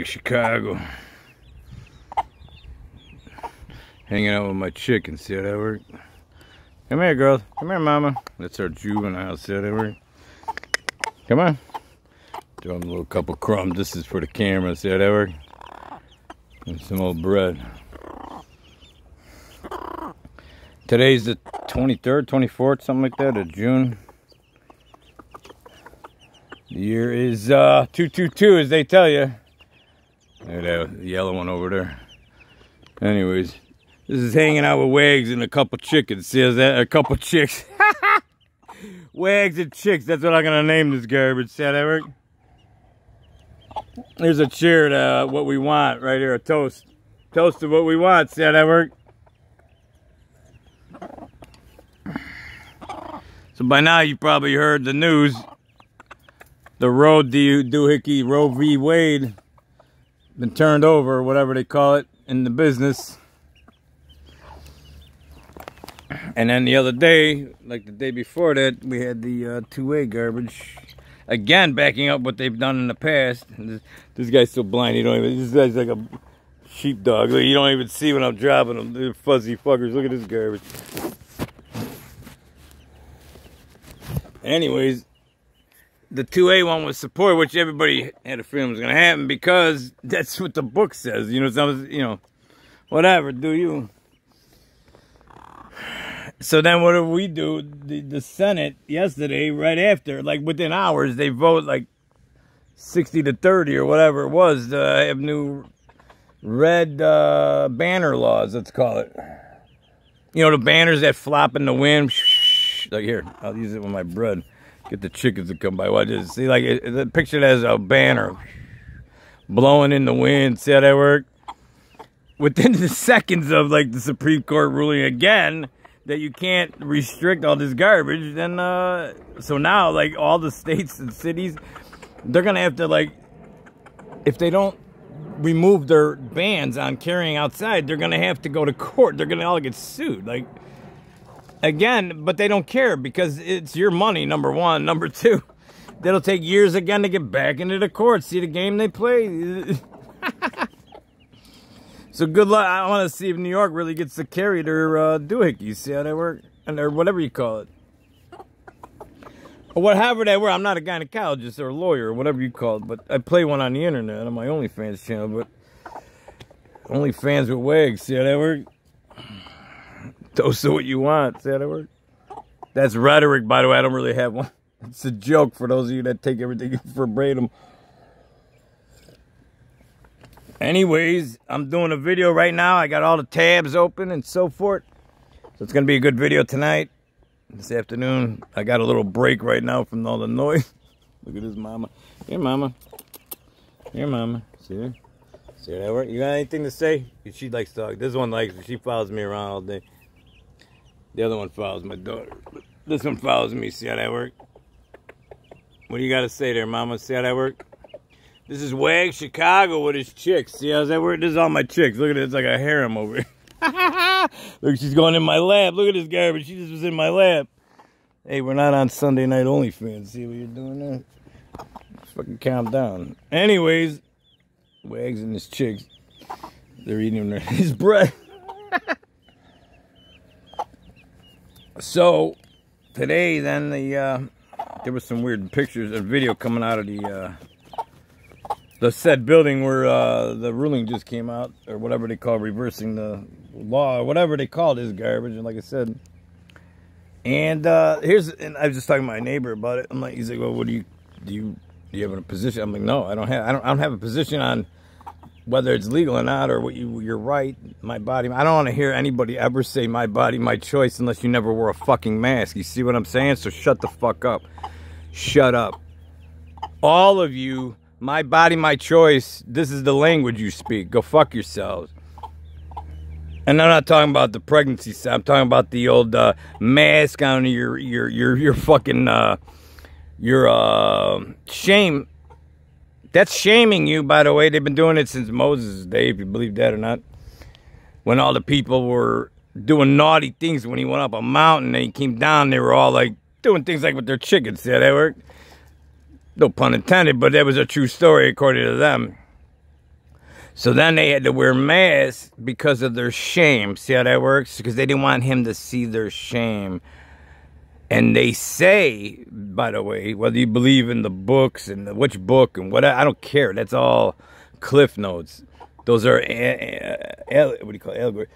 Chicago. Hanging out with my chickens. See how that works? Come here, girls. Come here, mama. That's our juvenile. See how that works? Come on. Throw them a little couple crumbs. This is for the camera. See how that works? And some old bread. Today's the 23rd, 24th, something like that, of June. The year is 222, as they tell you. Look at that yellow one over there. Anyways, this is hanging out with Wags and a couple chickens. See that? A couple chicks. Wags and chicks. That's what I'm gonna name this garbage. See how that work? Here's a cheer to what we want right here. A toast. Toast to what we want. See how that work? So by now you probably heard the news. The Doohickey Roe v. Wade been turned over, whatever they call it, in the business. And then the other day, like the day before that, we had the 2A garbage. Again, backing up what they've done in the past. This guy's so blind, this guy's like a sheepdog. Look, you don't even see when I'm dropping them. They're fuzzy fuckers. Look at this garbage. Anyways, the 2A one was support, which everybody had a feeling was going to happen because that's what the book says. Whatever, do you. So then what do we do? The Senate yesterday, right after, like within hours, they vote like 60 to 30 or whatever it was to have new red banner laws, let's call it. The banners that flop in the wind. Like here, I'll use it with my bread. Get the chickens to come by. Watch this. See, like, picture it as a banner blowing in the wind. See how that worked? Within the seconds of, like, the Supreme Court ruling again that you can't restrict all this garbage, then, so now, like, all the states and cities, they're going to have to, like, if they don't remove their bans on carrying outside, they're going to have to go to court. They're going to all get sued. Like, again, but they don't care because it's your money, number one. Number two, that'll take years again to get back into the courts. See the game they play? So good luck. I want to see if New York really gets to carry their doohickeys. See how they work? Or whatever you call it. Or whatever they were. I'm not a gynecologist or a lawyer or whatever you call it, but I play one on the internet on my OnlyFans channel. But OnlyFans with Wags. See how that work? Toast to what you want. See how that works? That's rhetoric, by the way. I don't really have one. It's a joke for those of you that take everything verbatim. Anyways, I'm doing a video right now. I got all the tabs open and so forth. So it's going to be a good video tonight. This afternoon. I got a little break right now from all the noise. Look at this mama. Here, mama. Here, mama. See her? See how that works? You got anything to say? She likes dogs. This one likes her. She follows me around all day. The other one follows my daughter. This one follows me. See how that works? What do you got to say there, mama? See how that works? This is Wags Chicago with his chicks. See how that works? This is all my chicks. Look at it. It's like a harem over here. Look, she's going in my lap. Look at this garbage. She just was in my lap. Hey, we're not on Sunday Night OnlyFans. See what you're doing there? Let's fucking calm down. Anyways, Wags and his chicks. They're eating his bread. So, today, then, there was some weird pictures and video coming out of the said building where the ruling just came out, or whatever they call reversing the law, or whatever they call this garbage, and like I said. And I was just talking to my neighbor about it. I'm like, he's like, well, what do you have a position? I'm like, no, I don't have a position on whether it's legal or not, or what you're right, my body. I don't want to hear anybody ever say my body, my choice, unless you never wore a fucking mask. You see what I'm saying? So shut the fuck up. Shut up. All of you, my body, my choice, this is the language you speak. Go fuck yourselves. And I'm not talking about the pregnancy side. I'm talking about the old mask on your fucking, shame. That's shaming you, by the way. They've been doing it since Moses' day, if you believe that or not. When all the people were doing naughty things when he went up a mountain and he came down, they were all like doing things like with their chickens. See how that worked? No pun intended, but that was a true story according to them. So then they had to wear masks because of their shame. See how that works? Because they didn't want him to see their shame. And they say, by the way, whether you believe in the books and which book and what, I don't care. That's all cliff notes. Those are, what do you call it? Allegory.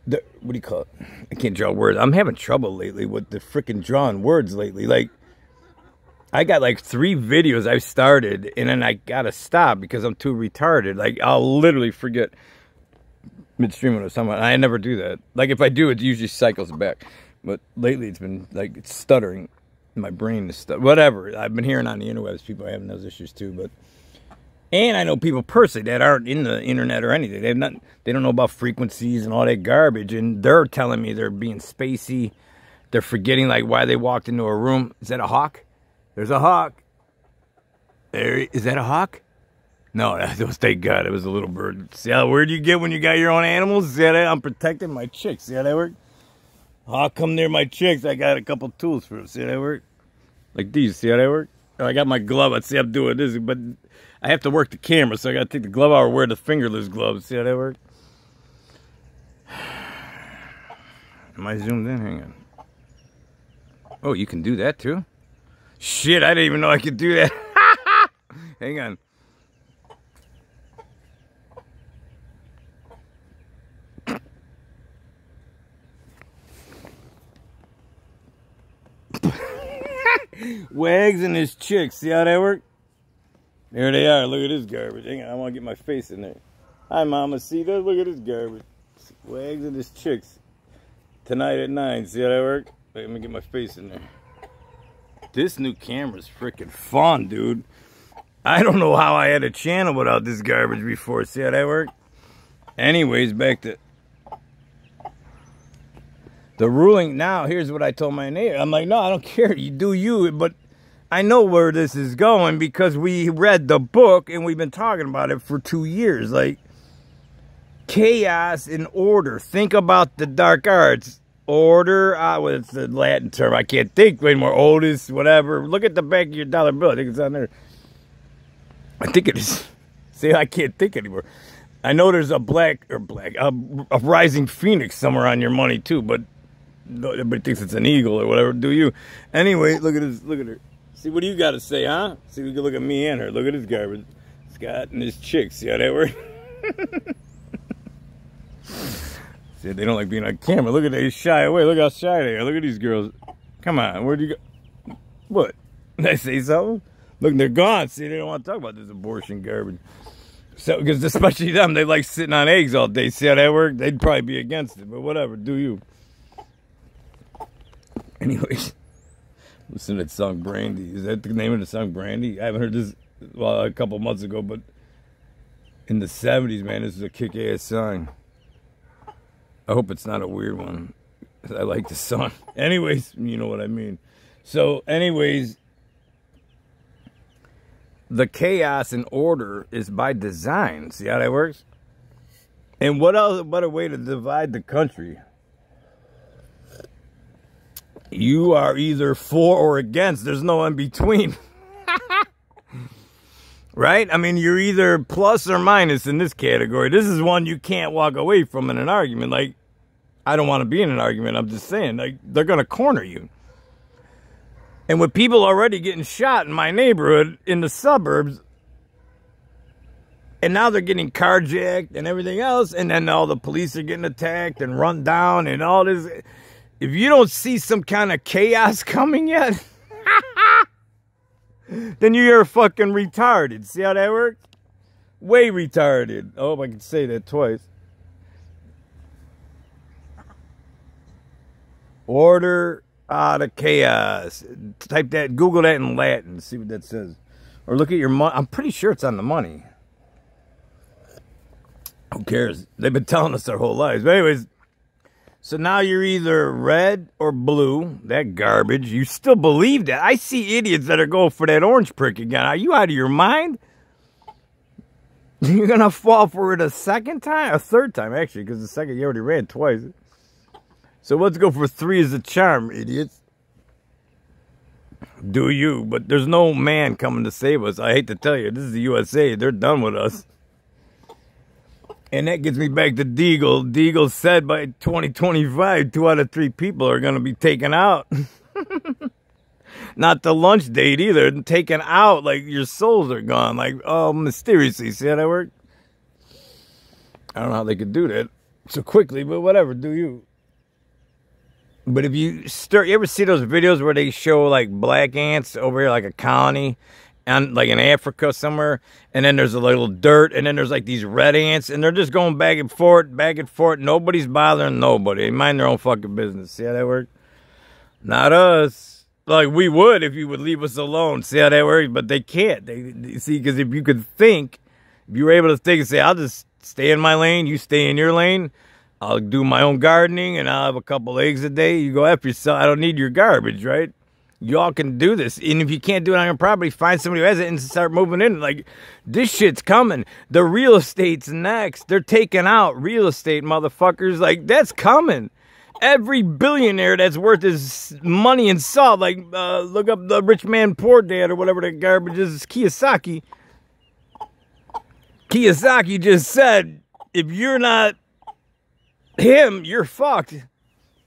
What do you call it? I can't draw words. I'm having trouble lately with the freaking drawing words lately. Like, I got like 3 videos I've started, and then I gotta stop because I'm too retarded. Like, I'll literally forget midstream when I was talking about. I never do that. Like, if I do, it usually cycles back. But lately, it's been like it's stuttering. My brain is whatever. I've been hearing on the interwebs people are having those issues too. But and I know people personally that aren't in the internet or anything. They don't know about frequencies and all that garbage, and they're telling me they're being spacey. They're forgetting like why they walked into a room. Is that a hawk? There's a hawk. Is that a hawk? No, that was, thank God, it was a little bird. See how weird you get when you got your own animals? See how that? I'm protecting my chicks. See how that works? Hawk come near my chicks. I got a couple tools for them. See how that work? Like these. See how that work? I got my glove. I see I'm doing this, but I have to work the camera, so I got to take the glove out or wear the fingerless gloves. See how that work? Am I zoomed in? Hang on. Oh, you can do that too? Shit, I didn't even know I could do that. Hang on. Wags and his chicks. See how that work? There they are. Look at this garbage. Hang on, I want to get my face in there. Hi, Mama. See that? Look at this garbage. Wags and his chicks. Tonight at 9. See how that work? Wait, let me get my face in there. This new camera's freaking fun, dude. I don't know how I had a channel without this garbage before. See how that worked? Anyways, back to the ruling. Now, here's what I told my neighbor. I'm like, no, I don't care. You do you. But I know where this is going because we read the book and we've been talking about it for 2 years. Like, chaos and order. Think about the dark arts. Order, what's the Latin term? I can't think anymore. Otis, whatever. Look at the back of your dollar bill. I think it's on there. I think it is. See, I can't think anymore. I know there's a a rising phoenix somewhere on your money too, but everybody thinks it's an eagle or whatever. Do you? Anyway, look at this. Look at her. See, what do you got to say, huh? See, we can look at me and her. Look at this garbage. Scott and his chick. See how that works? See, they don't like being on camera. Look at they shy away. Look how shy they are. Look at these girls. Come on, where'd you go? What? Did I say something? Look, they're gone. See, they don't want to talk about this abortion garbage. So, because especially them, they like sitting on eggs all day. See how that works? They'd probably be against it, but whatever. Do you? Anyways, listen to that song Brandy. Is that the name of the song, Brandy? I haven't heard this, well, a couple months ago, but in the 70s, man, this is a kick-ass song. I hope it's not a weird one. I like the song. Anyways, you know what I mean. So, anyways, the chaos and order is by design. See how that works? And what else? A better way to divide the country? You are either for or against. There's no in between. Right? I mean, you're either plus or minus in this category. This is one you can't walk away from in an argument. Like, I don't want to be in an argument. I'm just saying, like, they're going to corner you. And with people already getting shot in my neighborhood, in the suburbs, and now they're getting carjacked and everything else, and then all the police are getting attacked and run down and all this. If you don't see some kind of chaos coming yet, then you're fucking retarded. See how that works? Way retarded. I hope I can say that twice. Order out of chaos. Type that, Google that in Latin. See what that says. Or look at your money. I'm pretty sure it's on the money. Who cares? They've been telling us their whole lives. But anyways, so now you're either red or blue. That garbage. You still believe that. I see idiots that are going for that orange prick again. Are you out of your mind? You're going to fall for it a second time? A third time, actually, because the second you already ran twice. So let's go for 3 as a charm, idiots. Do you? But there's no man coming to save us. I hate to tell you. This is the USA. They're done with us. And that gets me back to Deagle. Deagle said by 2025, 2 out of 3 people are going to be taken out. Not the lunch date either. Taken out, like your souls are gone. Like, oh, mysteriously. See how that worked? I don't know how they could do that so quickly, but whatever, do you. But if you ever see those videos where they show like black ants over here, like a colony, and like in Africa somewhere, and then there's a little dirt, and then there's like these red ants, and they're just going back and forth. Nobody's bothering nobody. They mind their own fucking business. See how that works? Not us. Like we would if you would leave us alone. See how that works? But they can't. They see, because if you could think, if you were able to think and say, I'll just stay in my lane, you stay in your lane. I'll do my own gardening, and I'll have a couple eggs a day. You go after yourself. I don't need your garbage, right? Y'all can do this. And if you can't do it on your property, find somebody who has it and start moving in. Like, this shit's coming. The real estate's next. They're taking out real estate, motherfuckers. Like, that's coming. Every billionaire that's worth his money in salt, like, look up the Rich Man Poor Dad or whatever that garbage is, Kiyosaki. Kiyosaki just said, if you're not him, you're fucked.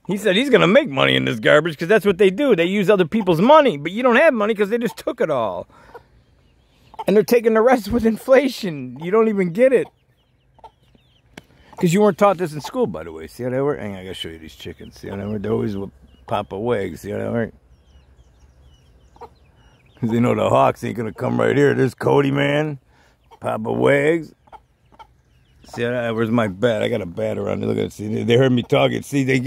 He said he's going to make money in this garbage because that's what they do. They use other people's money, but you don't have money because they just took it all. And they're taking the rest with inflation. You don't even get it. Because you weren't taught this in school, by the way. See how that works? Hang on, I got to show you these chickens. See how that works? They're always with Papa Wags. See how that works? Because they know the hawks ain't going to come right here. There's Cody, man. Papa Wags. See, where's my bat? I got a bat around there. Look at it. See, they heard me talking. See, they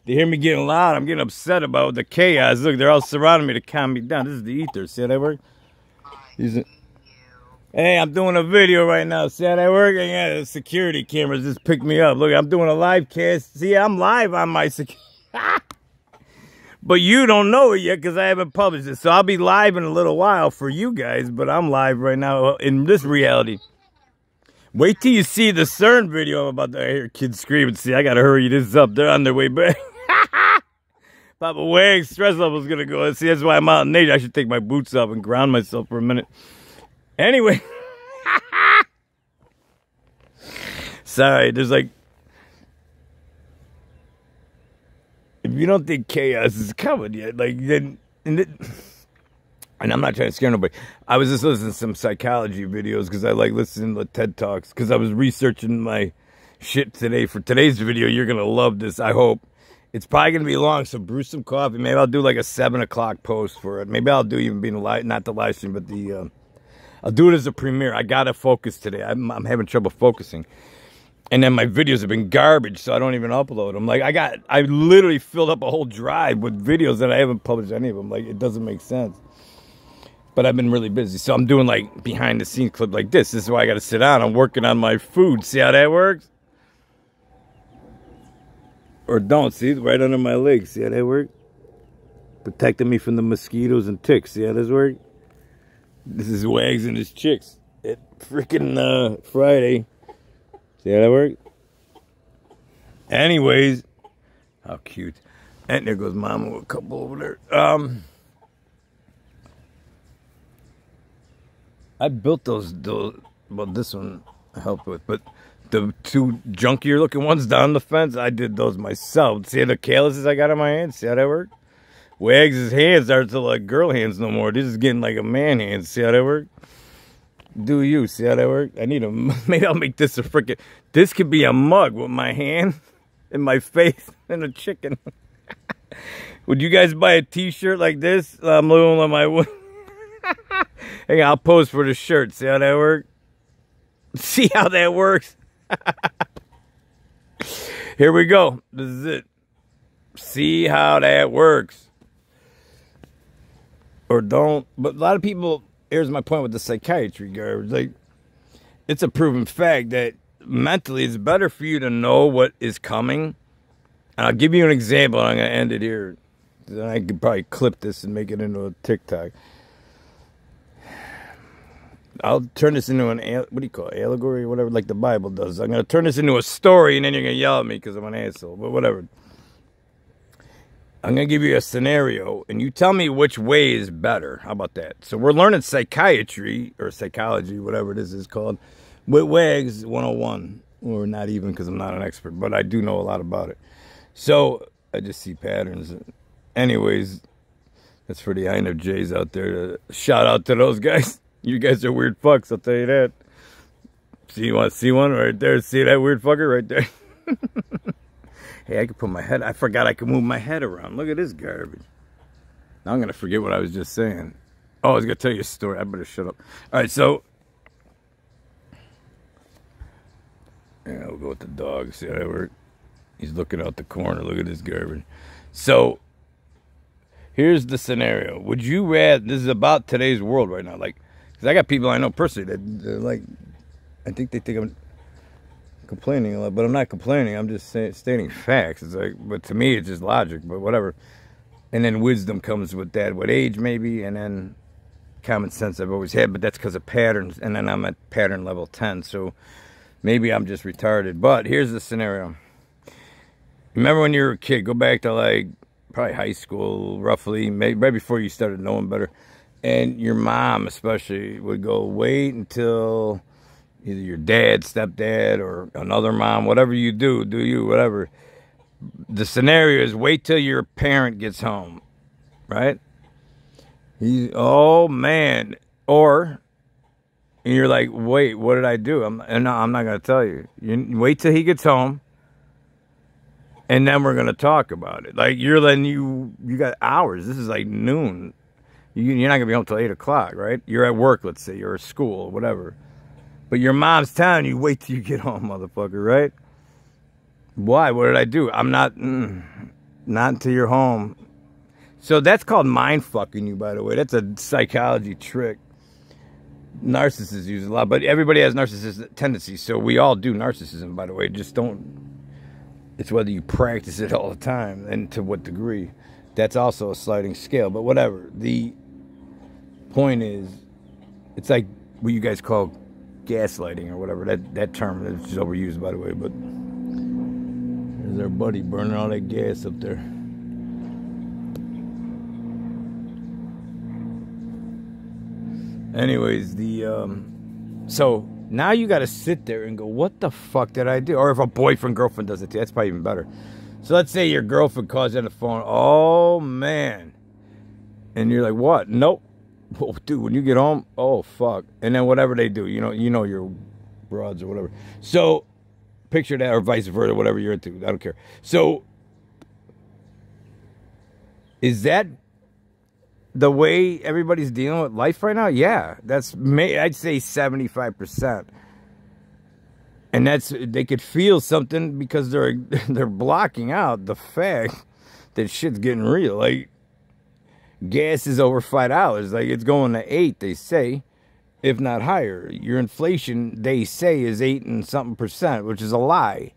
hear me getting loud. I'm getting upset about the chaos. Look, they're all surrounding me to calm me down. This is the ether. See how that works? Hey, I'm doing a video right now. See how that works? Yeah, the security cameras just picked me up. Look, I'm doing a live cast. See, I'm live on my security. But you don't know it yet because I haven't published it. So I'll be live in a little while for you guys. But I'm live right now in this reality. Wait till you see the CERN video. I'm about to hear kids screaming. See, I got to hurry this up. They're on their way back. Papa Wag's stress level's going to go. See, that's why I'm out in nature. I should take my boots off and ground myself for a minute. Anyway. Sorry, there's like... If you don't think chaos is coming yet, like, then... And I'm not trying to scare nobody. I was just listening to some psychology videos because I like listening to TED Talks because I was researching my shit today. For today's video, you're going to love this, I hope. It's probably going to be long, so brew some coffee. Maybe I'll do like a 7 o'clock post for it. Maybe I'll do even being a live, not the live stream, but the... I'll do it as a premiere. I got to focus today. I'm having trouble focusing. And then my videos have been garbage, so I don't even upload them. Like, I literally filled up a whole drive with videos that I haven't published any of them. Like, it doesn't make sense. But I've been really busy. So I'm doing like behind the scenes clip like this. This is why I got to sit down. I'm working on my food. See how that works? Or don't. See, right under my legs. See how that works? Protecting me from the mosquitoes and ticks. See how this works? This is Wags and his chicks at freaking Friday. See how that works? Anyways. How cute. And there goes Mama with a couple over there. I built those, well, this one I helped with, but the 2 junkier looking ones down the fence, I did those myself. See the calluses I got on my hands? See how that worked? Wags' hands aren't like girl hands no more. This is getting like a man hand. See how that worked? Do you? See how that worked? I need a, maybe I'll make this a freaking, this could be a mug with my hand and my face and a chicken. Would you guys buy a t-shirt like this? I'm living on my... Hang on, I'll pose for the shirt. See how that works? See how that works? Here we go. This is it. See how that works. Or don't. But a lot of people, here's my point with the psychiatry garbage. Like, it's a proven fact that mentally it's better for you to know what is coming. And I'll give you an example. I'm going to end it here. Then I could probably clip this and make it into a TikTok. I'll turn this into an, what do you call it, allegory or whatever, like the Bible does. I'm going to turn this into a story, and then you're going to yell at me because I'm an asshole, but whatever. I'm going to give you a scenario, and you tell me which way is better. How about that? So we're learning psychiatry, or psychology, whatever it is called, with Wags 101. or not even, because I'm not an expert, but I do know a lot about it. So I just see patterns. Anyways, that's for the INFJs out there. Shout out to those guys. You guys are weird fucks, I'll tell you that. See, you want to see one right there? See that weird fucker right there? Hey, I can put my head... I forgot I could move my head around. Look at this garbage. Now I'm going to forget what I was just saying. Oh, I was going to tell you a story. I better shut up. All right, so... Yeah, we'll go with the dog. See how that works? He's looking out the corner. Look at this garbage. So, here's the scenario. Would you rather... This is about today's world right now. Like, because I got people I know personally that they're like... I think they think I'm complaining a lot, but I'm not complaining. I'm just stating facts. It's like, but to me, it's just logic, but whatever. And then wisdom comes with that, with age maybe, and then common sense I've always had, but that's because of patterns, and then I'm at pattern level 10, so maybe I'm just retarded. But here's the scenario. Remember when you were a kid, go back to like probably high school, roughly, maybe right before you started knowing better, and your mom especially would go, wait until either your dad, stepdad, or another mom, whatever you do you, whatever. The scenario is wait till your parent gets home, right? Oh, man. Or, and you're like, wait, what did I do? No, I'm not going to tell you. You wait till he gets home, and then we're going to talk about it. Like, you're letting you got hours. This is like noon. You're not going to be home till 8 o'clock, right? You're at work, let's say. You're at school, whatever. But your mom's telling you, wait till you get home, motherfucker, right? Why? What did I do? I'm not until you're home. So that's called mind fucking you, by the way. That's a psychology trick. Narcissists use it a lot, but everybody has narcissistic tendencies, so we all do narcissism, by the way. Just don't... It's whether you practice it all the time and to what degree. That's also a sliding scale, but whatever. The point is, it's like what you guys call gaslighting or whatever. That term is just overused, by the way, but there's our buddy burning all that gas up there. Anyways, so now you got to sit there and go, what the fuck did I do? Or if a boyfriend, girlfriend does it too, that's probably even better. So let's say your girlfriend calls you on the phone, oh man, and you're like, what? Nope. Oh, dude, when you get home, oh fuck. And then whatever they do, you know your broads or whatever. So picture that, or vice versa, whatever you're into. I don't care. So is that the way everybody's dealing with life right now? Yeah, that's, I'd say 75%. And that's, they could feel something because they're blocking out the fact that shit's getting real. Like, gas is over $5. Like, it's going to 8, they say, if not higher. Your inflation, they say, is 8 and something percent, which is a lie.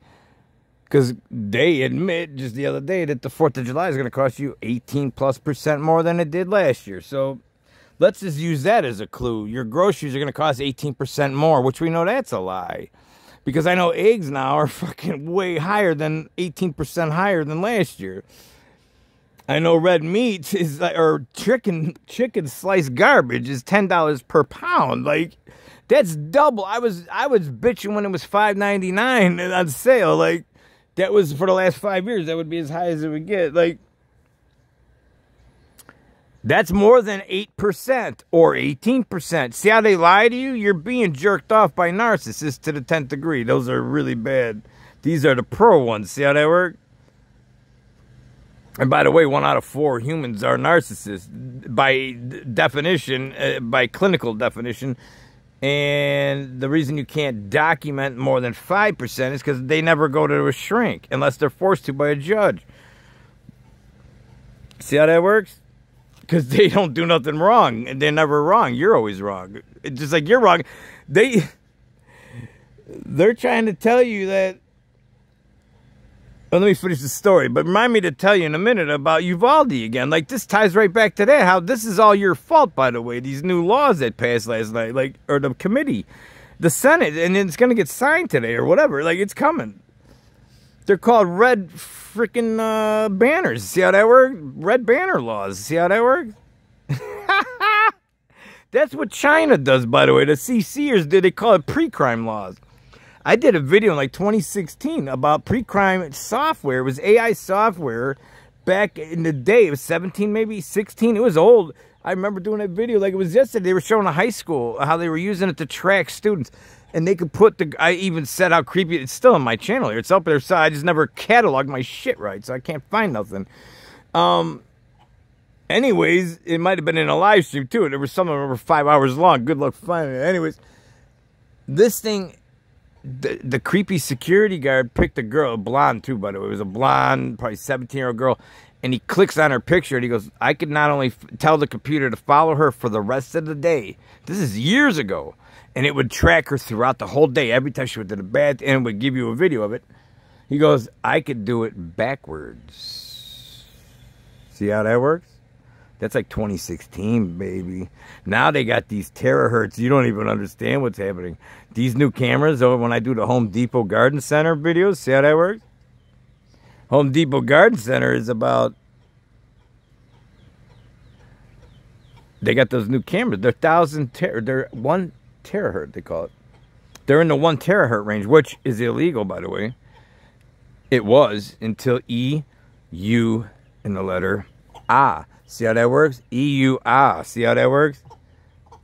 Because they admit just the other day that the 4th of July is going to cost you 18+% more than it did last year. So let's just use that as a clue. Your groceries are going to cost 18% more, which we know that's a lie. Because I know eggs now are fucking way higher than 18% higher than last year. I know red meat is, or chicken sliced garbage is $10 per pound. Like, that's double. I was bitching when it was $5.99 on sale. Like, that was for the last 5 years. That would be as high as it would get. Like, that's more than 8% or 18%. See how they lie to you? You're being jerked off by narcissists to the 10th degree. Those are really bad. These are the pro ones. See how they work? And by the way, 1 out of 4 humans are narcissists by definition, by clinical definition. And the reason you can't document more than 5% is because they never go to a shrink unless they're forced to by a judge. See how that works? Because they don't do nothing wrong, and they're never wrong. You're always wrong. It's just like you're wrong. They're trying to tell you that. Well, let me finish the story, but remind me to tell you in a minute about Uvalde again. Like, this ties right back to that. How this is all your fault, by the way. These new laws that passed last night, like, or the committee, the Senate, and it's going to get signed today or whatever. Like, it's coming. They're called red freaking banners. See how that works? Red banner laws. See how that works? That's what China does, by the way. The CCers did. They call it pre-crime laws. I did a video in like 2016 about pre-crime software. It was AI software back in the day. It was 17, maybe 16. It was old. I remember doing that video like it was yesterday. They were showing a high school how they were using it to track students. And they could put the... I even said how creepy... It's still on my channel here. It's up there. So I just never cataloged my shit right. So I can't find nothing. Anyways, it might have been in a live stream too. There was some of them were 5 hours long. Good luck finding it. Anyways, this thing... The creepy security guard picked a girl, a blonde too, by the way. It was a blonde, probably 17-year-old girl. And he clicks on her picture and he goes, I could not only tell the computer to follow her for the rest of the day. This is years ago. And it would track her throughout the whole day. Every time she went to the bath, and it would give you a video of it. He goes, I could do it backwards. See how that works? That's like 2016, baby. Now they got these terahertz. You don't even understand what's happening. These new cameras, oh, when I do the Home Depot Garden Center videos, see how that works? Home Depot Garden Center is about... They got those new cameras. They're 1 terahertz, they call it. They're in the 1 terahertz range, which is illegal, by the way. It was until E-U in the letter A. See how that works? E-U-A. See how that works?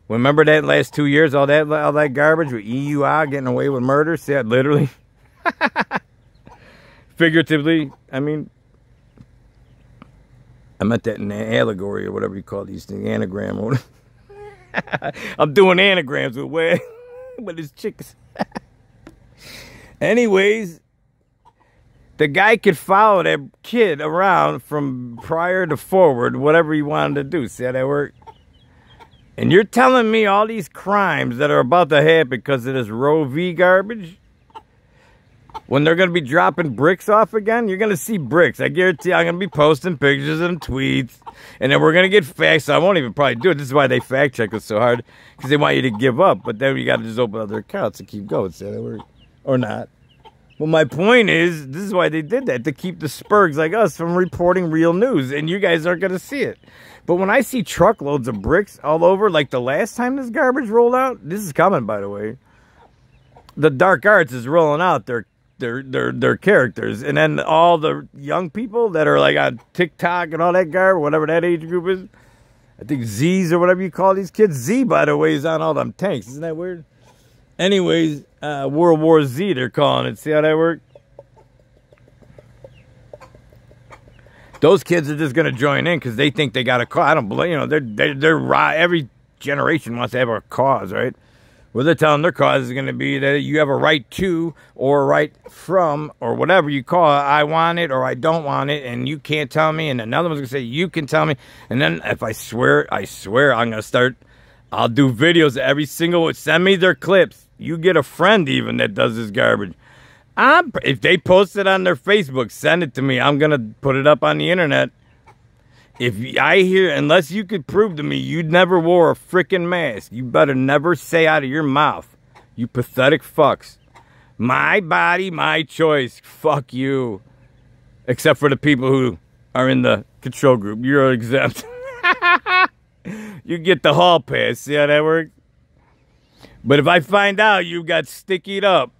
Remember that last 2 years, all that garbage with E-U-A getting away with murder? See that literally? Figuratively, I mean, I meant that in an allegory or whatever you call these things, anagram or whatever. I'm doing anagrams with his chicks. Anyways, the guy could follow that kid around from prior to forward, whatever he wanted to do. See how that worked? And you're telling me all these crimes that are about to happen because of this Roe v. garbage? When they're going to be dropping bricks off again, you're going to see bricks. I guarantee I'm going to be posting pictures and tweets. And then we're going to get facts. So I won't even probably do it. This is why they fact check us so hard. Because they want you to give up. But then you got to just open other accounts and keep going. See how that works? Or not. Well, my point is, this is why they did that. To keep the spurgs like us from reporting real news. And you guys aren't going to see it. But when I see truckloads of bricks all over, like the last time this garbage rolled out, this is coming, by the way. The dark arts is rolling out their characters. And then all the young people that are like on TikTok and all that garbage, whatever that age group is. I think Z's or whatever you call these kids. Z, by the way, is on all them tanks. Isn't that weird? Anyways, World War Z, they're calling it. See how that worked? Those kids are just going to join in because they think they got a cause. I don't believe, you know, they're every generation wants to have a cause, right? Well, they're telling their cause is going to be that you have a right to or a right from or whatever you call it. I want it or I don't want it, and you can't tell me. And another one's going to say, you can tell me. And then if I swear, I'm going to start, I'll do videos of every single one. Send me their clips. You get a friend even that does this garbage. If they post it on their Facebook, send it to me. I'm going to put it up on the internet. If I hear, unless you could prove to me you never wore a freaking mask, you better never say out of your mouth, you pathetic fucks, my body, my choice, fuck you. Except for the people who are in the control group. You're exempt. You get the hall pass. See how that works? But if I find out you got stickied up,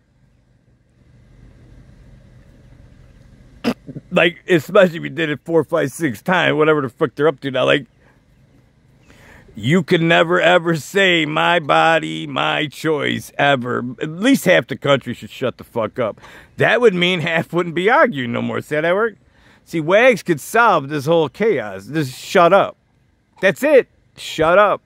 like, especially if you did it 4, 5, 6 times, whatever the fuck they're up to now, like, you can never, ever say, my body, my choice, ever. At least half the country should shut the fuck up. That would mean half wouldn't be arguing no more. See how that work? See, Wags could solve this whole chaos. Just shut up. That's it. Shut up.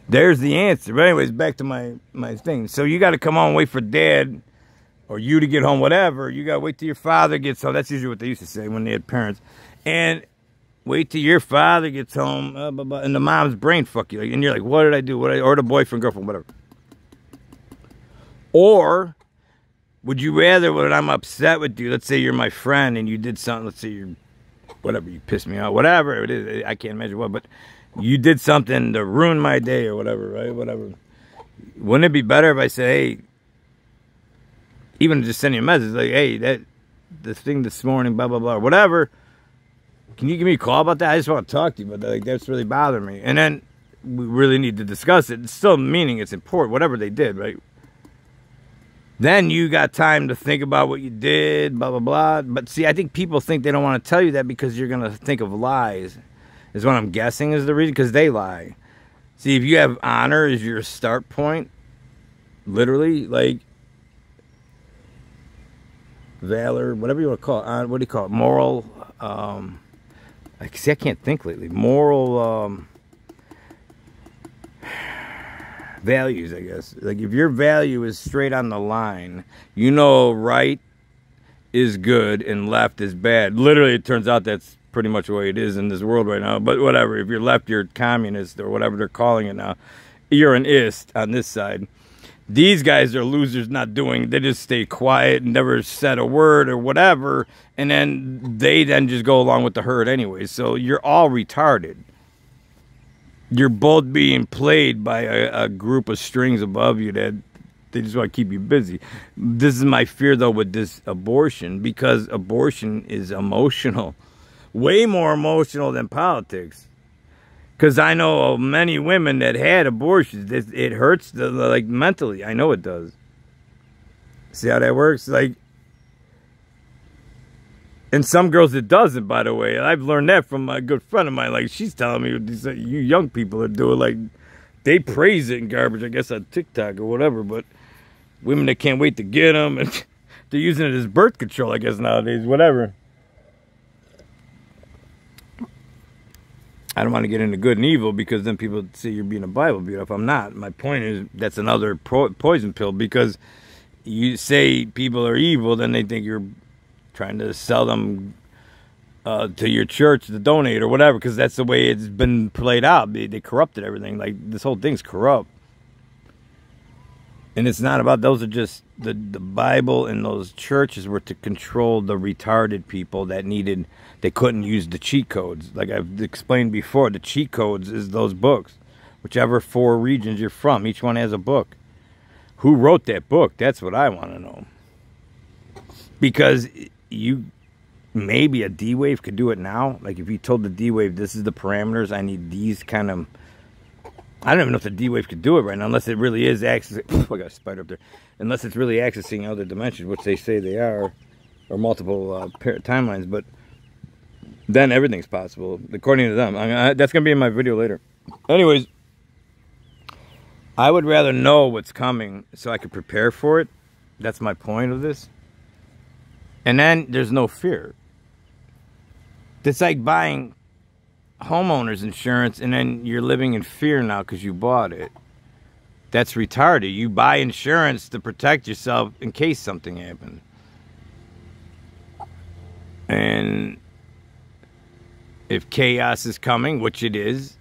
There's the answer. But anyways, back to my thing. So you got to come on and wait for Dad or you to get home, whatever. You got to wait till your father gets home. That's usually what they used to say when they had parents. And wait till your father gets home, blah, blah, blah, and the mom's brain fuck you. And you're like, what did I do? Or the boyfriend, girlfriend, whatever. Or would you rather, when I'm upset with you, let's say you're my friend and you did something, let's say you're, whatever, you pissed me off, whatever it is, I can't imagine what, but you did something to ruin my day or whatever, right? Whatever. Wouldn't it be better if I said, hey, even just sending you a message, like, hey, this thing this morning, blah, blah, blah, whatever, can you give me a call about that? I just want to talk to you about that. Like, that's really bothering me. And then we really need to discuss it. It's still meaning it's important, whatever they did, right? Then you got time to think about what you did, blah, blah, blah. But see, I think people think they don't want to tell you that because you're going to think of lies, is what I'm guessing is the reason, because they lie. See, if you have honor as your start point, literally, like, valor, whatever you want to call it, what do you call it, moral, I can't think lately, moral, values, I guess. Like, if your value is straight on the line, you know right is good and left is bad. Literally, it turns out that's pretty much the way it is in this world right now. But whatever, if you're left, you're communist or whatever they're calling it now. You're an ist on this side. These guys are losers, not doing. They just stay quiet and never said a word or whatever. And then they just go along with the herd anyway. So you're all retarded. You're both being played by a group of strings above you that they just want to keep you busy. This is my fear, though, with this abortion, because abortion is emotional. Way more emotional than politics. Because I know of many women that had abortions. It hurts, like, mentally. I know it does. See how that works? Like, and some girls it doesn't, by the way. I've learned that from a good friend of mine. Like, she's telling me what these, you young people are doing. Like, they praise it in garbage, I guess, on TikTok or whatever. But women that can't wait to get them, and they're using it as birth control, I guess, nowadays. Whatever. I don't want to get into good and evil, because then people say you're being a Bible beater. If I'm not, my point is that's another poison pill, because you say people are evil, then they think you're trying to sell them to your church to donate or whatever, because that's the way it's been played out. They corrupted everything. Like, this whole thing's corrupt. And it's not about, those are just, the Bible and those churches were to control the retarded people that needed, they couldn't use the cheat codes. Like I've explained before, the cheat codes is those books. Whichever 4 regions you're from, each one has a book. Who wrote that book? That's what I want to know. Because maybe a D-Wave could do it now. Like, if you told the D-Wave, this is the parameters, I need these kind of, I don't even know if the D-Wave could do it right now, unless it really is accessing, I got a spider up there, unless it's really accessing other dimensions, which they say they are, or multiple timelines, but then everything's possible, according to them. That's going to be in my video later. Anyways, I would rather know what's coming so I can prepare for it. That's my point of this. And then there's no fear. It's like buying homeowners insurance and then you're living in fear now because you bought it. That's retarded. You buy insurance to protect yourself in case something happens. And if chaos is coming, which it is,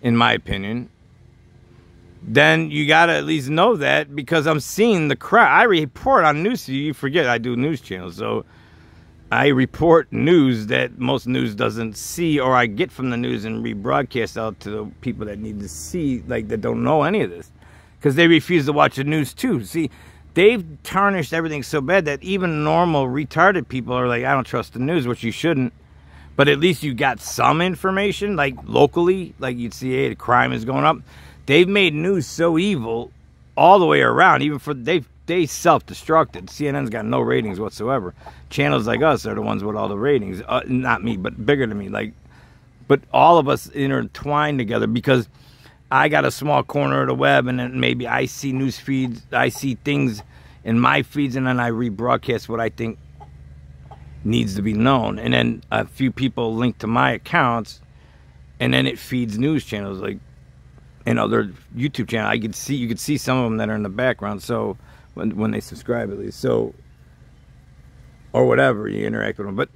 in my opinion, then you got to at least know that, because I'm seeing the crowd. I report on news. You forget I do news channels, so I report news that most news doesn't see, or I get from the news and rebroadcast out to the people that need to see, like, that don't know any of this, because they refuse to watch the news too. See, they've tarnished everything so bad that even normal retarded people are like, I don't trust the news, which you shouldn't. But at least you got some information, like locally, like you'd see, hey, the crime is going up. They've made news so evil all the way around. Even for they self-destructed. CNN's got no ratings whatsoever. Channels like us are the ones with all the ratings. Not me, but bigger than me. Like, but all of us intertwined together, because I got a small corner of the web, and then maybe I see news feeds, I see things in my feeds, and then I rebroadcast what I think needs to be known. And then a few people link to my accounts, and then it feeds news channels like, and other YouTube channels. You could see some of them that are in the background. So when they subscribe, at least, so, or whatever, you interact with them. But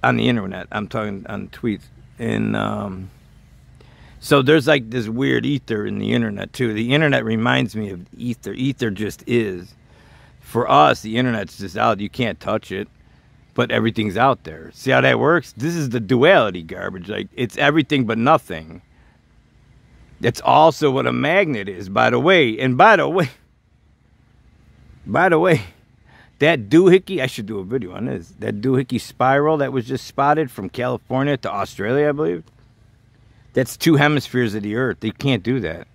on the internet, I'm talking on tweets, and so there's like this weird ether in the internet too. The internet reminds me of ether. Ether just is. For us, the internet's just out. You can't touch it, but everything's out there. See how that works? This is the duality garbage. Like, it's everything but nothing. That's also what a magnet is, by the way. And by the way, that doohickey, I should do a video on this. That doohickey spiral that was just spotted from California to Australia, I believe. That's 2 hemispheres of the earth. They can't do that.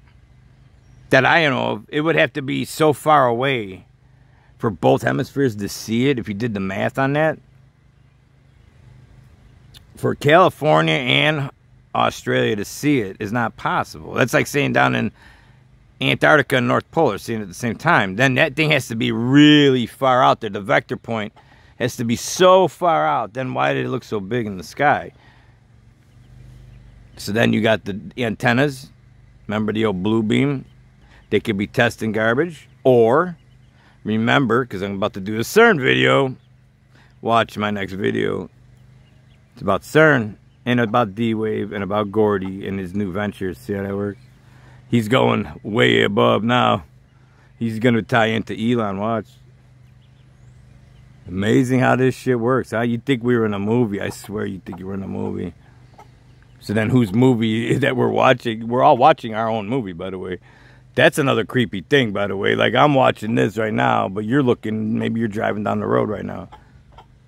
That I know of. It would have to be so far away for both hemispheres to see it, if you did the math on that. For California and Australia to see it is not possible. That's like saying down in Antarctica and North Pole are seeing it at the same time. Then that thing has to be really far out there. The vector point has to be so far out. Then why did it look so big in the sky? So then you got the antennas. Remember the old blue beam? They could be testing garbage. Or, remember, because I'm about to do a CERN video, watch my next video. It's about CERN and about D-Wave and about Gordy and his new ventures. See how that works? He's going way above now. He's going to tie into Elon. Watch. Amazing how this shit works. Huh? You'd think we were in a movie. I swear you'd think you were in a movie. So then whose movie that we're watching? We're all watching our own movie, by the way. That's another creepy thing, by the way. Like, I'm watching this right now, but you're looking, maybe you're driving down the road right now.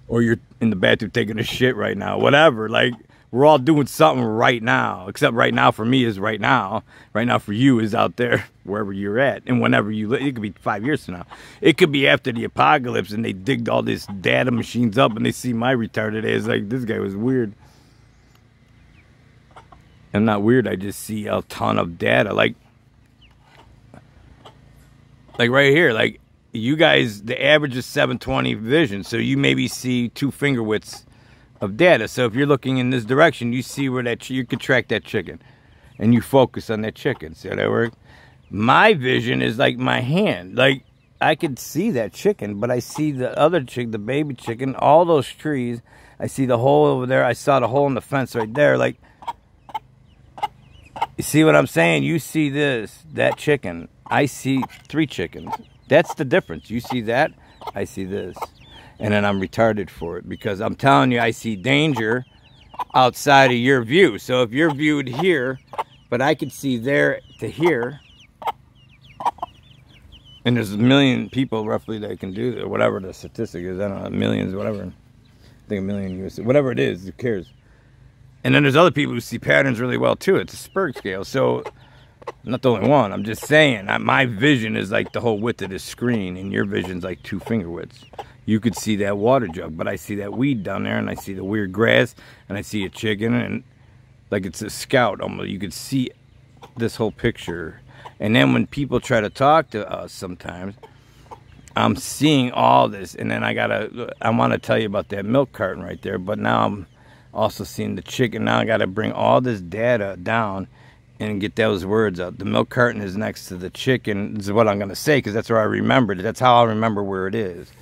Or you're in the bathroom taking a shit right now. Whatever. Like, we're all doing something right now. Except right now for me is right now. Right now for you is out there, wherever you're at. And whenever you live. It could be 5 years from now. It could be after the apocalypse and they digged all these data machines up and they see my retarded ass. Like, this guy was weird. I'm not weird. I just see a ton of data. Like right here. Like, you guys, the average is 720 vision. So you maybe see 2 finger widths of data. So if you're looking in this direction, you see where that you could track that chicken, and you focus on that chicken. See how that works? My vision is like my hand. Like, I could see that chicken, but I see the other chicken, the baby chicken, all those trees. I see the hole over there. I saw the hole in the fence right there. Like, you see what I'm saying? You see this, that chicken. I see 3 chickens. That's the difference. You see that, I see this. And then I'm retarded for it, because I'm telling you, I see danger outside of your view. So if you're viewed here, but I can see there to here, and there's a million people roughly that can do that, whatever the statistic is. I don't know, millions, whatever. I think a million US, whatever it is, who cares? And then there's other people who see patterns really well too. It's a Spurg scale. So I'm not the only one. I'm just saying, my vision is like the whole width of this screen, and your vision's like 2 finger widths. You could see that water jug, but I see that weed down there, and I see the weird grass, and I see a chicken, and like it's a scout. Almost, you could see this whole picture. And then when people try to talk to us sometimes, I'm seeing all this, and then I want to tell you about that milk carton right there, but now I'm also seeing the chicken. Now I got to bring all this data down and get those words out. The milk carton is next to the chicken. This is what I'm going to say, because that's where I remembered it. That's how I'll remember where it is.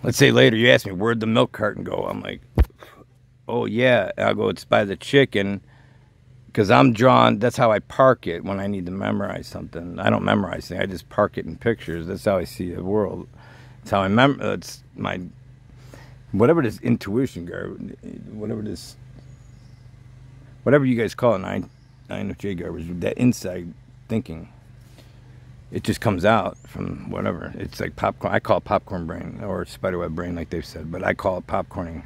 Let's say later you ask me, where'd the milk carton go? I'm like, oh yeah. I'll go, it's by the chicken, because I'm drawn. That's how I park it when I need to memorize something. I don't memorize things. I just park it in pictures. That's how I see the world. That's how I remember. It's my, whatever this intuition, whatever you guys call it, INFJ garbage, that inside thinking. It just comes out from whatever. It's like popcorn. I call it popcorn brain, or spiderweb brain, like they've said, but I call it popcorning.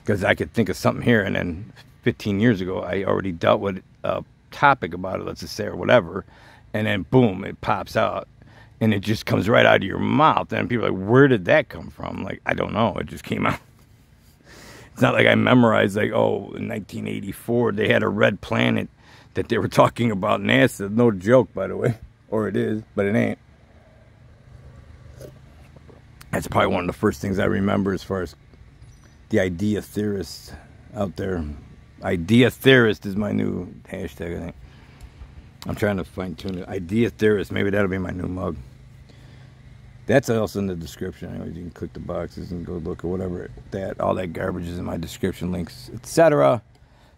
Because I could think of something here, and then 15 years ago, I already dealt with a topic about it, let's just say, or whatever, and then boom, it pops out, and it just comes right out of your mouth, and people are like, where did that come from? Like, I don't know, it just came out. It's not like I memorized, like, oh, in 1984, they had a red planet that they were talking about NASA. No joke, by the way. Or it is, but it ain't. That's probably one of the first things I remember as far as the idea theorists out there. Idea theorist is my new hashtag, I think. I'm trying to fine tune it. Idea theorist. Maybe that'll be my new mug. That's also in the description. Anyways, you can click the boxes and go look or whatever. All that garbage is in my description, links, etc.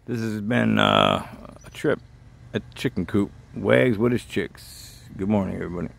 This has been a trip at Chicken Coop. Wags with his chicks. Good morning, everybody.